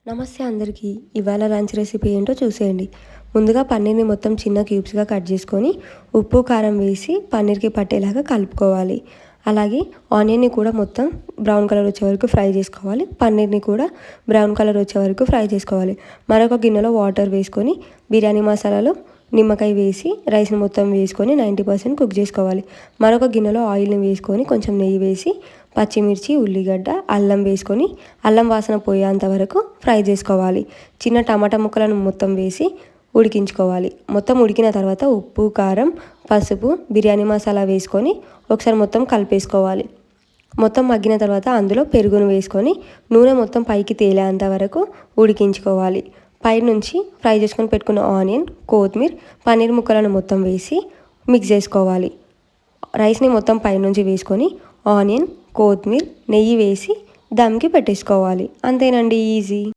నమస్తే అందరికీ. ఇవాళ లంచ్ రెసిపీ ఏంటో చూసేయండి. ముందుగా పన్నీర్ని మొత్తం చిన్న క్యూబ్స్గా కట్ చేసుకొని ఉప్పు కారం వేసి పన్నీర్కి పట్టేలాగా కలుపుకోవాలి. అలాగే ఆనియన్ని కూడా మొత్తం బ్రౌన్ కలర్ వచ్చే వరకు ఫ్రై చేసుకోవాలి. పన్నీర్ని కూడా బ్రౌన్ కలర్ వచ్చే వరకు ఫ్రై చేసుకోవాలి. మరొక గిన్నెలో వాటర్ వేసుకొని బిర్యానీ మసాలాలో నిమ్మకాయ వేసి రైస్ని మొత్తం వేసుకొని 90% కుక్ చేసుకోవాలి. మరొక గిన్నెలో ఆయిల్ని వేసుకొని కొంచెం నెయ్యి వేసి పచ్చిమిర్చి, ఉల్లిగడ్డ, అల్లం వేసుకొని అల్లం వాసన పోయేంత వరకు ఫ్రై చేసుకోవాలి. చిన్న టమాటా ముక్కలను మొత్తం వేసి ఉడికించుకోవాలి. మొత్తం ఉడికిన తర్వాత ఉప్పు, కారం, పసుపు, బిర్యానీ మసాలా వేసుకొని ఒకసారి మొత్తం కలిపేసుకోవాలి. మొత్తం మగ్గిన తర్వాత అందులో పెరుగును వేసుకొని నూనె మొత్తం పైకి తేలేంత వరకు ఉడికించుకోవాలి. పైనుంచి ఫ్రై చేసుకొని పెట్టుకున్న ఆనియన్, కొత్తిమీర, పన్నీర్ ముక్కలను మొత్తం వేసి మిక్స్ చేసుకోవాలి. రైస్ని మొత్తం పైనుంచి వేసుకొని ఆనియన్, కొత్తిమీర, నెయ్యి వేసి దమ్కి పెట్టేసుకోవాలి. అంతేనండి, ఈజీ.